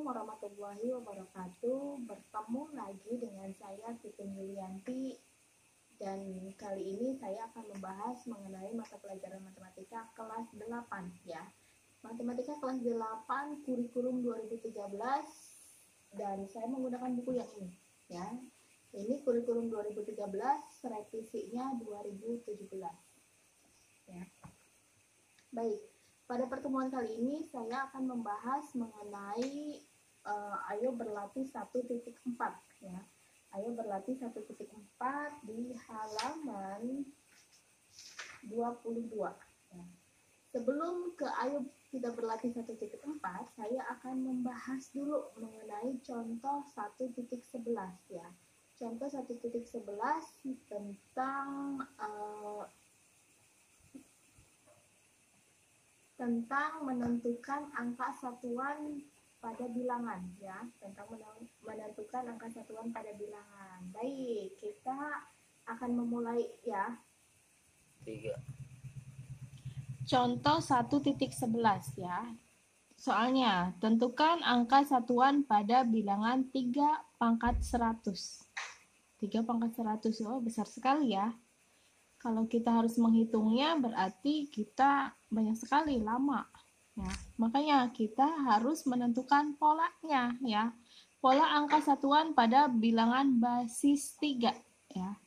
Assalamualaikum warahmatullahi wabarakatuh. Bertemu lagi dengan saya Titin Yulianti, dan kali ini saya akan membahas mengenai mata pelajaran matematika kelas 8 ya. Matematika kelas 8 kurikulum 2013, dan saya menggunakan buku yang ini ya. Ini kurikulum 2013, revisinya 2017 ya. Baik. Pada pertemuan kali ini saya akan membahas mengenai ayo berlatih 1.4 ya. Ayo berlatih 1.4 di halaman 22 ya. Sebelum ke ayo kita berlatih 1.4, saya akan membahas dulu mengenai contoh 1.11 ya. Contoh 1.11 tentang menentukan angka satuan pada bilangan ya, tentang menentukan angka satuan pada bilangan. Baik, kita akan memulai ya. 3. Contoh 1.11 ya. Soalnya, tentukan angka satuan pada bilangan 3 pangkat 100. 3 pangkat 100, oh besar sekali ya. Kalau kita harus menghitungnya berarti kita banyak sekali, lama. Ya, makanya kita harus menentukan polanya ya. Pola angka satuan pada bilangan basis 3 ya.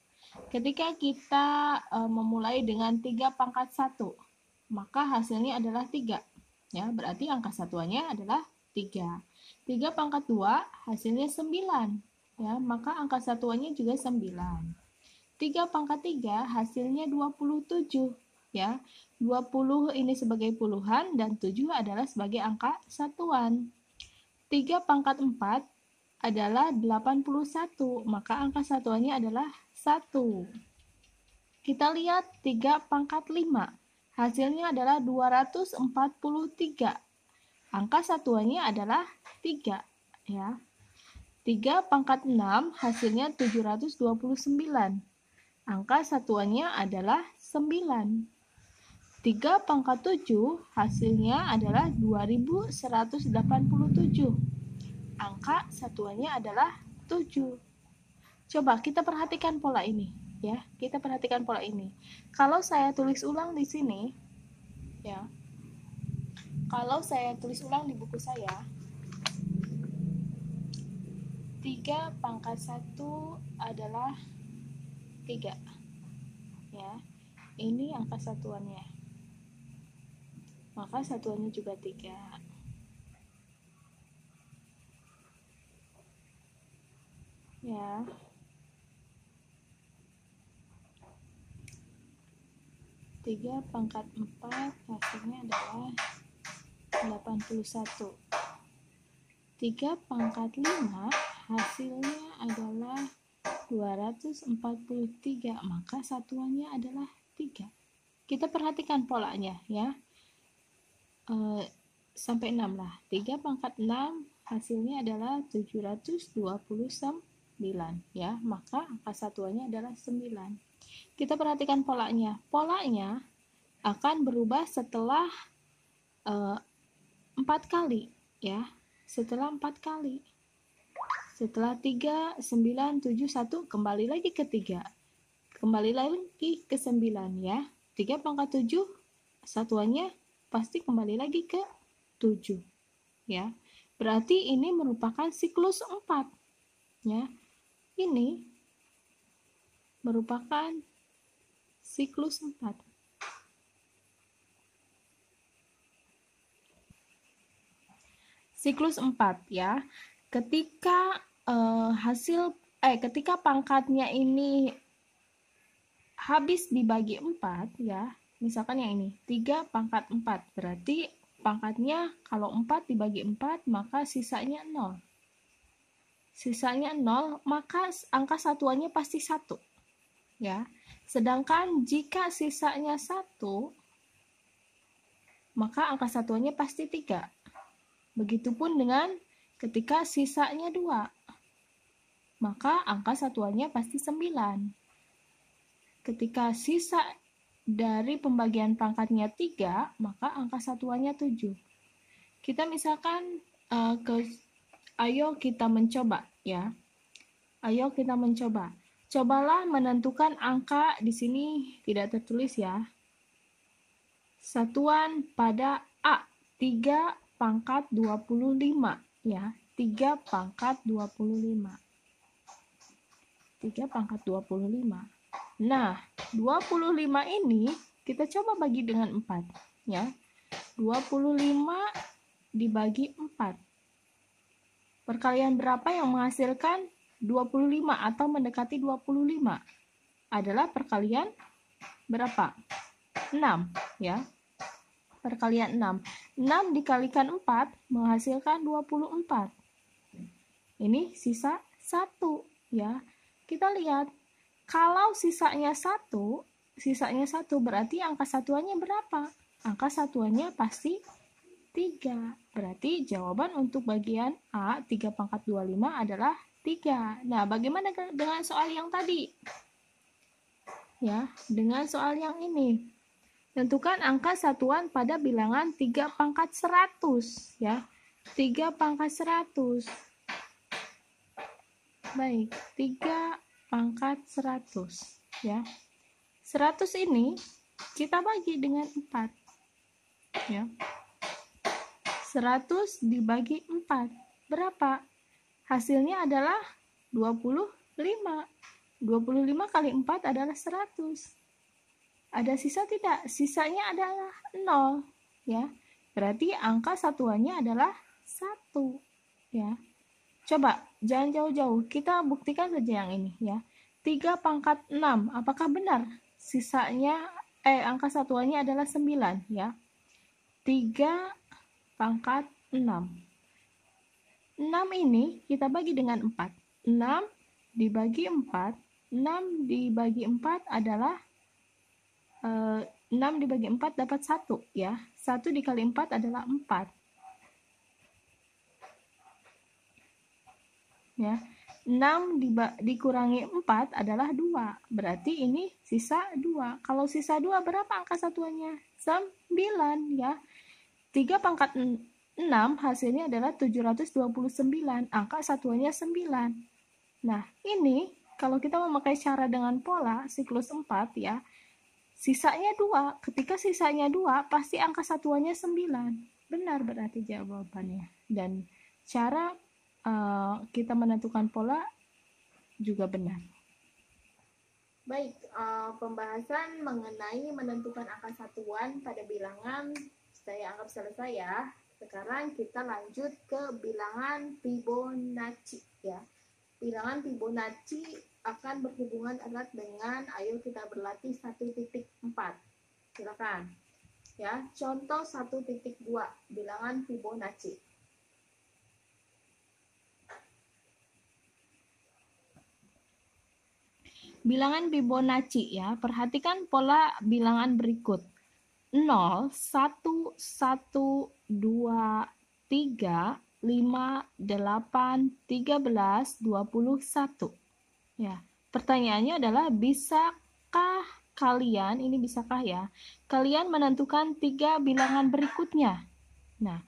Ketika kita memulai dengan 3 pangkat 1, maka hasilnya adalah 3. Ya, berarti angka satuannya adalah 3. 3 pangkat 2 hasilnya 9. Ya, maka angka satuannya juga 9. 3 pangkat 3 hasilnya 27 ya. 20 ini sebagai puluhan dan 7 adalah sebagai angka satuan. 3 pangkat 4 adalah 81, maka angka satuannya adalah 1. Kita lihat 3 pangkat 5 hasilnya adalah 243. Angka satuannya adalah 3 ya. 3 pangkat 6 hasilnya 729. Angka satuannya adalah 9. 3 pangkat 7 hasilnya adalah 2187. Angka satuannya adalah 7. Coba kita perhatikan pola ini ya. Kita perhatikan pola ini. Kalau saya tulis ulang di sini ya. Kalau saya tulis ulang di buku saya, 3 pangkat 1 adalah 3 ya. Ini angka satuannya, maka satuannya juga 3 ya. 3 pangkat 4 hasilnya adalah 81. 3 pangkat 5 hasilnya adalah 243, maka satuannya adalah 3. Kita perhatikan polanya ya. Sampai 6 lah. 3 pangkat 6 hasilnya adalah 729 ya, maka angka satuannya adalah 9. Kita perhatikan polanya. Polanya akan berubah setelah 4 kali ya. Setelah 4 kali. Setelah 3, 9, 7, 1, kembali lagi ke 3. Kembali lagi ke 9 ya. 3 pangkat 7, satuannya pasti kembali lagi ke 7. Ya. Berarti ini merupakan siklus 4. Ya. Ini merupakan siklus 4. Siklus 4 ya. Ketika ketika pangkatnya ini habis dibagi 4 ya. Misalkan yang ini 3 pangkat 4, berarti pangkatnya kalau 4 dibagi 4 maka sisanya 0. Sisanya 0, maka angka satuannya pasti 1 ya. Sedangkan jika sisanya 1, maka angka satuannya pasti 3. Begitupun dengan ketika sisanya 2, maka angka satuannya pasti 9. Ketika sisa dari pembagian pangkatnya 3, maka angka satuannya 7. Kita misalkan ke Ayo kita mencoba ya. Ayo kita mencoba. Cobalah menentukan angka di sini tidak tertulis ya. Satuan pada A 3 pangkat 25 ya. 3 pangkat 25. 3 pangkat 25. Nah, 25 ini kita coba bagi dengan 4 ya. 25 dibagi 4. Perkalian berapa yang menghasilkan 25 atau mendekati 25? Adalah perkalian berapa? 6 ya. Perkalian 6. 6 dikalikan 4 menghasilkan 24. Ini sisa 1 ya. Kita lihat, kalau sisanya 1 berarti angka satuannya berapa? Angka satuannya pasti 3. Berarti jawaban untuk bagian A 3 pangkat 25 adalah 3. Nah, bagaimana dengan soal yang tadi? Ya, dengan soal yang ini. Tentukan angka satuan pada bilangan 3 pangkat 100 ya. 3 pangkat 100. Baik, 3 pangkat 100 ya. 100 ini kita bagi dengan 4 ya. 100 dibagi 4 berapa? Hasilnya adalah 25. 25 kali 4 adalah 100. Ada sisa tidak? Sisanya adalah 0 ya. Berarti angka satuannya adalah 1 ya. Coba jangan jauh-jauh, kita buktikan saja yang ini ya. 3 pangkat 6, apakah benar? Sisanya angka satuannya adalah 9 ya. 3 pangkat 6. 6 ini kita bagi dengan 4. 6 dibagi 4. 6 dibagi 4 adalah 6 dibagi 4 dapat 1 ya. 1 dikali 4 adalah 4. Ya. 6 dikurangi 4 adalah 2. Berarti ini sisa 2. Kalau sisa 2 berapa angka satuannya? 9 ya. 3 pangkat 6 hasilnya adalah 729. Angka satuannya 9. Nah, ini kalau kita memakai cara dengan pola siklus 4 ya, sisanya 2. Ketika sisanya 2, pasti angka satuannya 9. Benar berarti jawabannya. Dan cara kita menentukan pola juga benar. Baik, pembahasan mengenai menentukan angka satuan pada bilangan saya anggap selesai ya. Sekarang kita lanjut ke bilangan Fibonacci ya. Bilangan Fibonacci akan berhubungan erat dengan ayo kita berlatih 1.4. Silakan. Ya, contoh 1.2 bilangan Fibonacci. Bilangan Fibonacci ya, perhatikan pola bilangan berikut. 0, 1, 1, 2, 3, 5, 8, 13, 21. Ya, pertanyaannya adalah bisakah kalian, ini bisakah ya, kalian menentukan 3 bilangan berikutnya? Nah,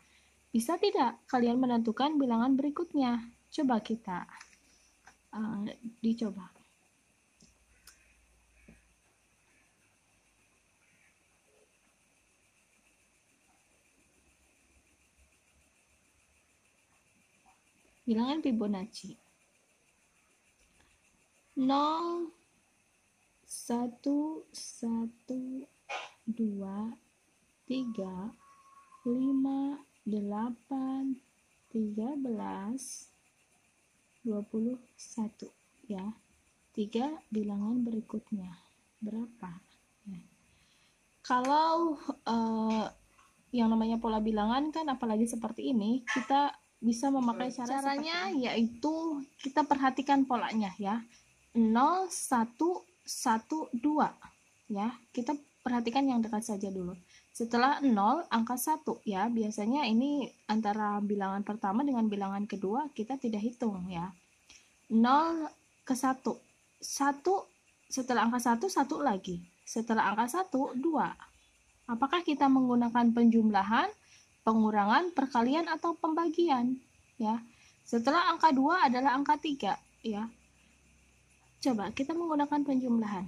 bisa tidak kalian menentukan bilangan berikutnya? Coba kita dicoba. Bilangan Fibonacci 0, 1, 1, 2, 3, 5, 8, 13, 21 ya. 3 bilangan berikutnya berapa? Ya. Kalau yang namanya pola bilangan kan apalagi seperti ini, kita bisa memakai caranya yaitu kita perhatikan polanya ya. 0, 1, 1, 2 ya. Kita perhatikan yang dekat saja dulu. Setelah 0 angka 1 ya. Biasanya ini antara bilangan pertama dengan bilangan kedua kita tidak hitung ya. 0 ke 1. 1 setelah angka 1 1 lagi. Setelah angka 1 2. Apakah kita menggunakan penjumlahan, pengurangan, perkalian atau pembagian ya? Setelah angka 2 adalah angka 3, ya. Coba kita menggunakan penjumlahan.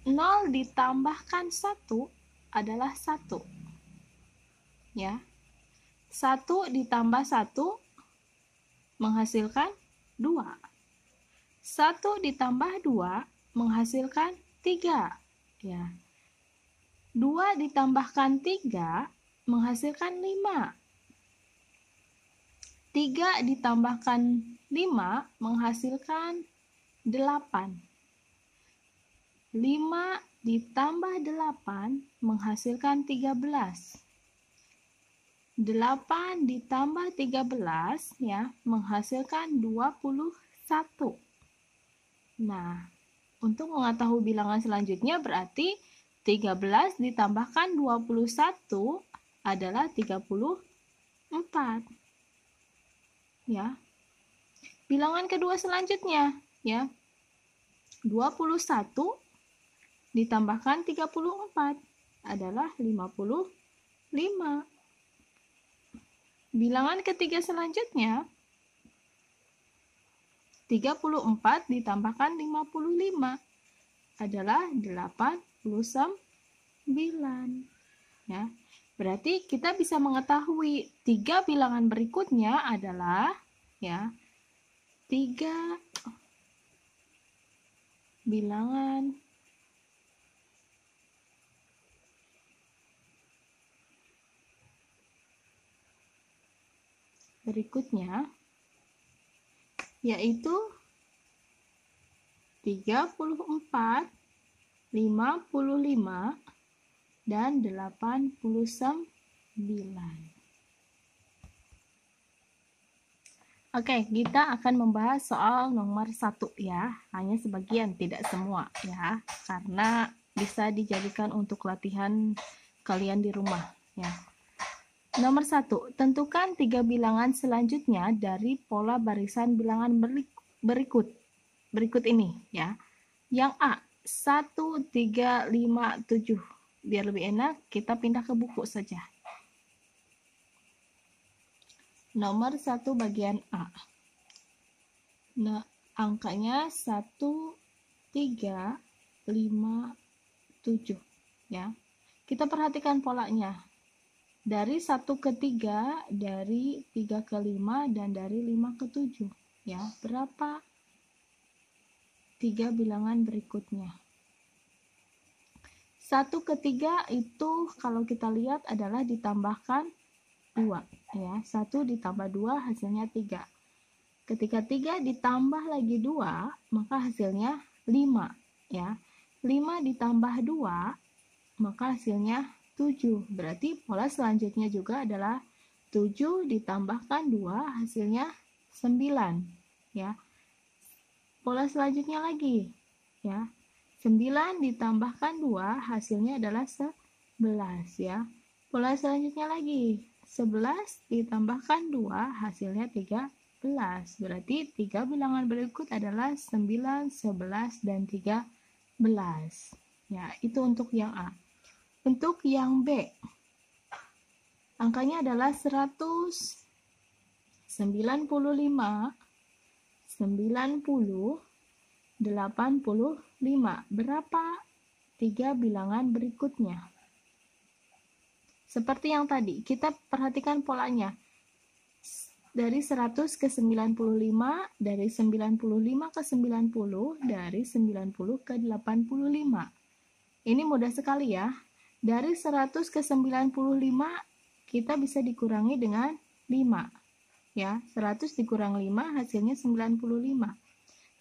0 ditambahkan 1 adalah 1. Ya. 1 ditambah 1 menghasilkan 2. 1 ditambah 2 menghasilkan 3. Ya. 2 ditambahkan 3 menghasilkan 5. 3 ditambahkan 5 menghasilkan 8. 5 ditambah 8 menghasilkan 13. 8 ditambah 13 ya menghasilkan 21. Nah, untuk mengetahui bilangan selanjutnya berarti 13 ditambahkan 21 adalah 34. Ya. Bilangan kedua selanjutnya ya. 21 ditambahkan 34 adalah 55. Bilangan ketiga selanjutnya 34 ditambahkan 55 adalah 89. Ya. Berarti kita bisa mengetahui 3 bilangan berikutnya adalah ya 3 bilangan berikutnya yaitu 34, 55, dan 89. Oke, kita akan membahas soal nomor 1 ya, hanya sebagian, tidak semua ya, karena bisa dijadikan untuk latihan kalian di rumah ya. Nomor 1, tentukan 3 bilangan selanjutnya dari pola barisan bilangan berikut ini ya. Yang A, 1, 3, 5, 7. Biar lebih enak, kita pindah ke buku saja. Nomor 1 bagian A. Nah, angkanya 1, 3, 5, 7 ya. Kita perhatikan polanya. Dari 1 ke 3, dari 3 ke 5, dan dari 5 ke 7 ya. Berapa 3 bilangan berikutnya? 1 ke 3 itu kalau kita lihat adalah ditambahkan 2 ya. 1 ditambah 2 hasilnya 3. Ketika 3 ditambah lagi 2 maka hasilnya 5 ya. 5 ditambah 2 maka hasilnya 7. Berarti pola selanjutnya juga adalah 7 ditambahkan 2 hasilnya 9 ya. Pola selanjutnya lagi ya. 9 ditambahkan 2 hasilnya adalah 11 ya. Pola selanjutnya lagi 11 ditambahkan 2 hasilnya 13. Berarti 3 bilangan berikut adalah 9, 11, dan 13. Ya, itu untuk yang A. Untuk yang B, angkanya adalah 100, 95, 90, 85. Berapa 3 bilangan berikutnya? Seperti yang tadi, kita perhatikan polanya. Dari 100 ke 95, dari 95 ke 90, dari 90 ke 85. Ini mudah sekali ya. Dari 100 ke 95, kita bisa dikurangi dengan 5. Ya, 100 dikurang 5 hasilnya 95.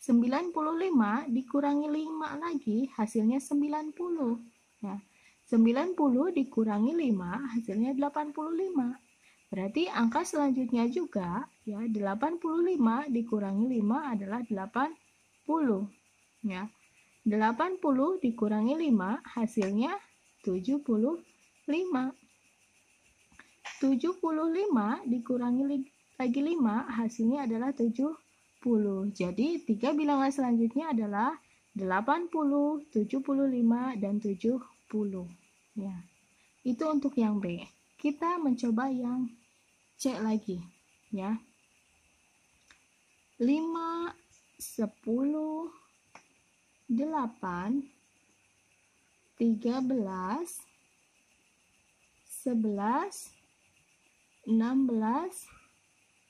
95 dikurangi 5 lagi hasilnya 90 ya. 90 dikurangi 5 hasilnya 85. Berarti angka selanjutnya juga ya 85 dikurangi 5 adalah 80 ya. 80 dikurangi 5 hasilnya 75. 75 dikurangi lagi 5 hasilnya adalah 70. Jadi 3 bilangan selanjutnya adalah 80, 75, dan 70 ya. Itu untuk yang B. Kita mencoba yang C lagi ya. 5, 10, 8, 13, 11, 16,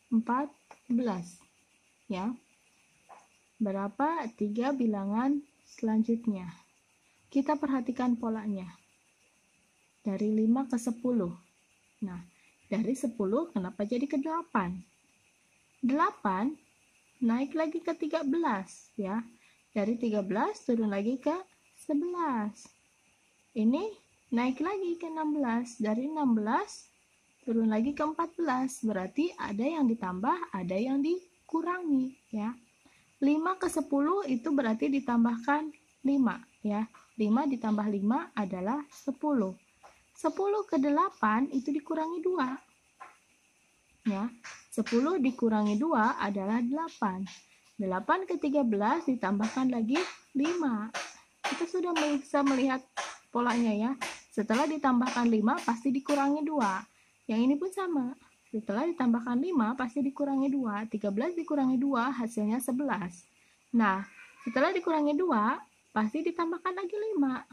14. Ya. Berapa 3 bilangan selanjutnya? Kita perhatikan polanya. Dari 5 ke 10. Nah, dari 10 kenapa jadi ke 8? 8 naik lagi ke 13 ya. Dari 13 turun lagi ke 11. Ini naik lagi ke 16. Dari 16 turun lagi ke 14. Berarti ada yang ditambah, ada yang dikurangi ya. 5 ke 10 itu berarti ditambahkan 5 ya. 5 ditambah 5 adalah 10. 10 ke 8 itu dikurangi 2. Ya. 10 dikurangi 2 adalah 8. 8 ke 13 ditambahkan lagi 5. Kita sudah bisa melihat polanya ya. Setelah ditambahkan 5 pasti dikurangi 2. Yang ini pun sama. Setelah ditambahkan 5 pasti dikurangi 2. 13 dikurangi 2 hasilnya 11. Nah, setelah dikurangi 2 pasti ditambahkan lagi 5.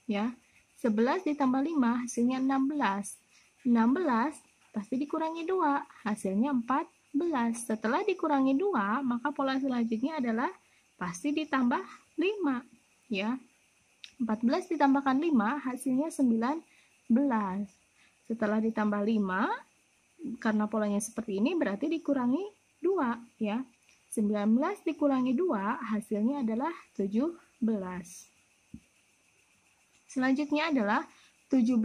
Ya. 11 ditambah 5 hasilnya 16. 16 pasti dikurangi 2, hasilnya 14. Setelah dikurangi 2, maka pola selanjutnya adalah pasti ditambah 5. Ya. 14 ditambahkan 5, hasilnya 19. Setelah ditambah 5, karena polanya seperti ini, berarti dikurangi 2. Ya. 19 dikurangi 2, hasilnya adalah 17. Selanjutnya adalah 17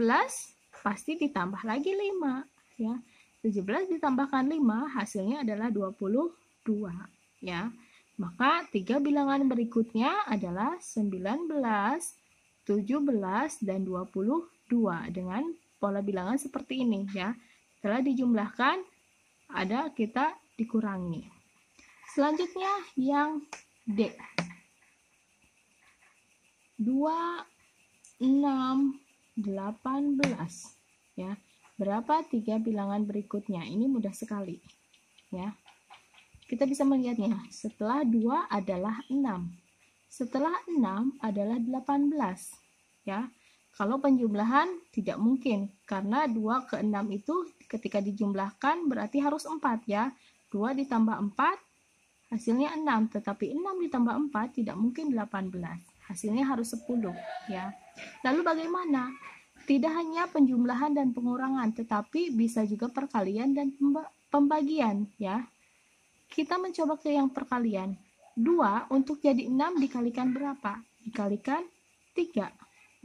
pasti ditambah lagi 5. Ya. 17 ditambahkan 5 hasilnya adalah 22 ya. Maka 3 bilangan berikutnya adalah 19, 17 dan 22 dengan pola bilangan seperti ini ya. Setelah dijumlahkan ada kita dikurangi. Selanjutnya yang D. 2, 6, 18 ya. Berapa 3 bilangan berikutnya? Ini mudah sekali ya. Kita bisa melihatnya. Setelah 2 adalah 6. Setelah 6 adalah 18 ya. Kalau penjumlahan tidak mungkin karena 2 ke 6 itu ketika dijumlahkan berarti harus 4 ya. 2 ditambah 4 hasilnya 6, tetapi 6 ditambah 4 tidak mungkin 18. Hasilnya harus 10 ya. Lalu bagaimana? Tidak hanya penjumlahan dan pengurangan, tetapi bisa juga perkalian dan pembagian ya. Kita mencoba ke yang perkalian. 2 untuk jadi 6 dikalikan berapa? Dikalikan 3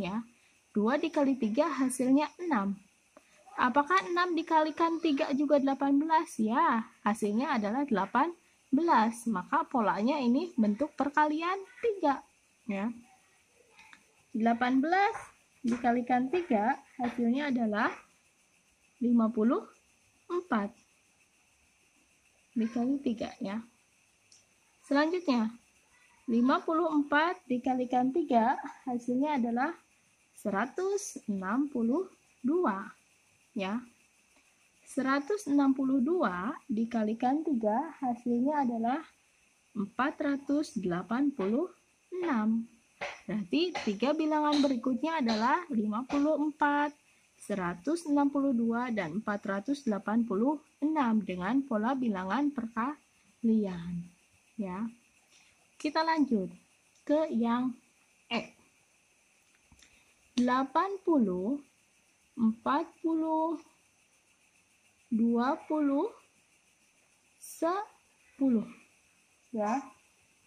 ya. 2 dikali 3 hasilnya 6. Apakah 6 dikalikan 3 juga 18? Ya, hasilnya adalah 18. Maka polanya ini bentuk perkalian 3 ya. 18 dikalikan 3 hasilnya adalah 54 dikali 3 ya. Selanjutnya 54 dikalikan 3 hasilnya adalah 162 ya. 162 dikalikan 3 hasilnya adalah 486. Berarti 3 bilangan berikutnya adalah 54, 162, dan 486 dengan pola bilangan perkalian. Ya. Kita lanjut ke yang E. 80, 40, 20, 10. Ya.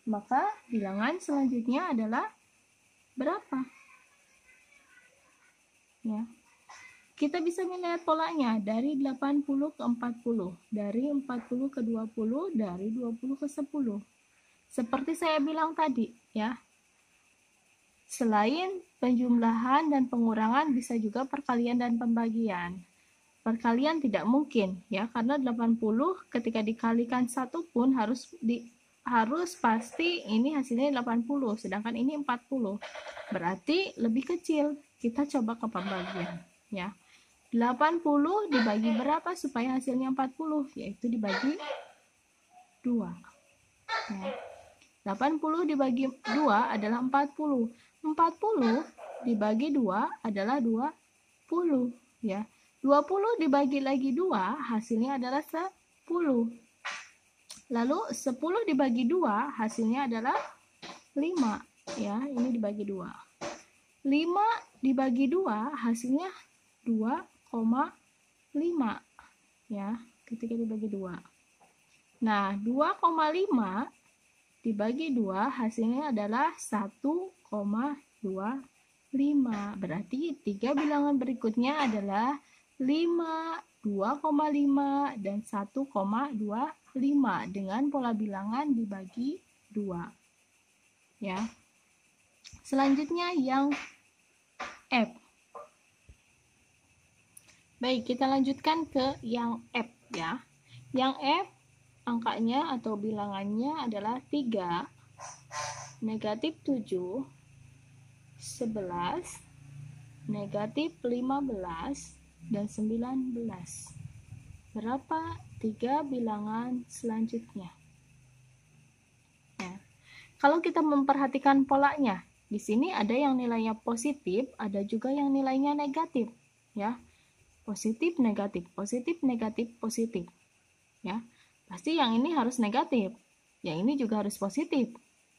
Maka bilangan selanjutnya adalah berapa? Ya. Kita bisa melihat polanya dari 80 ke 40, dari 40 ke 20, dari 20 ke 10. Seperti saya bilang tadi, ya. Selain penjumlahan dan pengurangan bisa juga perkalian dan pembagian. Perkalian tidak mungkin, ya, karena 80 ketika dikalikan 1 pun harus pasti ini hasilnya 80, sedangkan ini 40. Berarti lebih kecil. Kita coba ke pembagian, ya. 80 dibagi berapa supaya hasilnya 40? Yaitu dibagi 2. Ya. 80 dibagi 2 adalah 40. 40 dibagi 2 adalah 20. Ya. 20 dibagi lagi 2 hasilnya adalah 10. Lalu 10 dibagi 2 hasilnya adalah 5. Ya, ini dibagi 2. 5 dibagi 2 hasilnya 2,5. Ya, ketika dibagi 2. Nah, 2,5 dibagi 2 hasilnya adalah 1,25. Berarti 3 bilangan berikutnya adalah 5, 2,5, dan 1,25 dengan pola bilangan dibagi 2. Ya. Selanjutnya yang F. Baik, kita lanjutkan ke yang F ya. Yang F angkanya atau bilangannya adalah 3, negatif 7, 11, negatif 15, dan 19. Berapa 3 bilangan selanjutnya? Ya. Kalau kita memperhatikan polanya, di sini ada yang nilainya positif, ada juga yang nilainya negatif. Ya, positif, negatif, positif, negatif, positif. Ya. Pasti yang ini harus negatif, yang ini juga harus positif.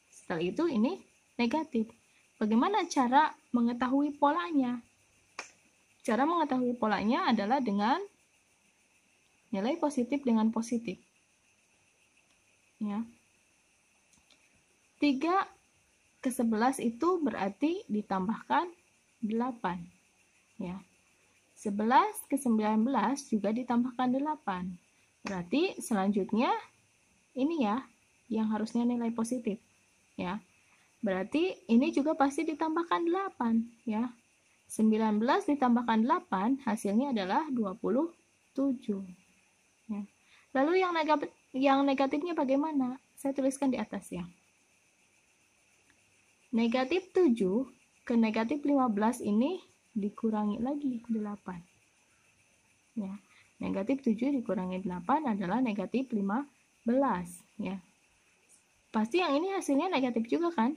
Setelah itu ini negatif. Bagaimana cara mengetahui polanya? Cara mengetahui polanya adalah dengan nilai positif dengan positif. Ya. 3 ke 11 itu berarti ditambahkan 8. Ya. 11 ke 19 juga ditambahkan 8. Berarti selanjutnya ini ya, yang harusnya nilai positif. Ya. Berarti ini juga pasti ditambahkan 8. Ya. 19 ditambahkan 8 hasilnya adalah 27. Ya. Lalu yang negatifnya bagaimana? Saya tuliskan di atas ya. Negatif 7 ke negatif 15 ini dikurangi lagi 8. Ya. Negatif 7 dikurangi 8 adalah negatif 15. Ya. Pasti yang ini hasilnya negatif juga kan?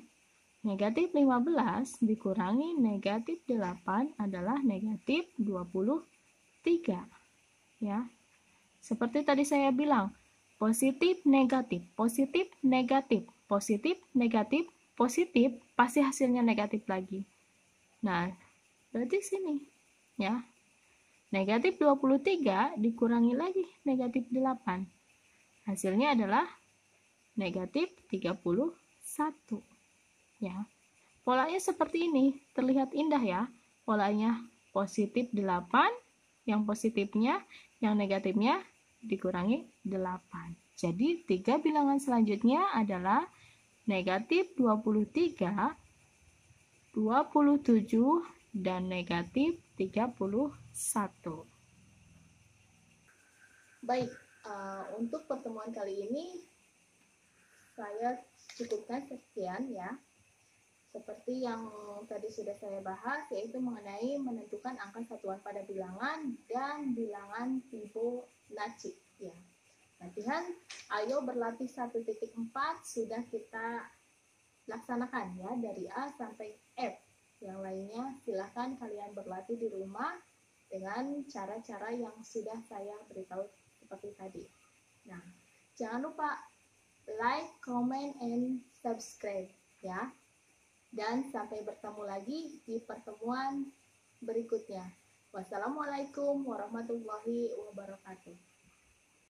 Negatif 15 dikurangi negatif 8 adalah negatif 23. Ya. Seperti tadi saya bilang, positif, negatif, positif, negatif, positif, negatif, positif, pasti hasilnya negatif lagi. Nah, berarti sini, ya. Negatif 23 dikurangi lagi negatif 8. Hasilnya adalah negatif 31. Ya. Polanya seperti ini, terlihat indah ya. Polanya positif 8, yang positifnya, yang negatifnya dikurangi 8. Jadi 3 bilangan selanjutnya adalah negatif 23, 27, dan negatif 31. Baik, untuk pertemuan kali ini saya cukupkan sekian ya. Seperti yang tadi sudah saya bahas, yaitu mengenai menentukan angka satuan pada bilangan dan bilangan Fibonacci. Ya. Latihan, ayo berlatih 1.4 sudah kita laksanakan ya, dari A sampai F. Yang lainnya silahkan kalian berlatih di rumah dengan cara-cara yang sudah saya beritahu seperti tadi. Nah, jangan lupa like, comment, and subscribe ya. Dan sampai bertemu lagi di pertemuan berikutnya. Wassalamualaikum warahmatullahi wabarakatuh.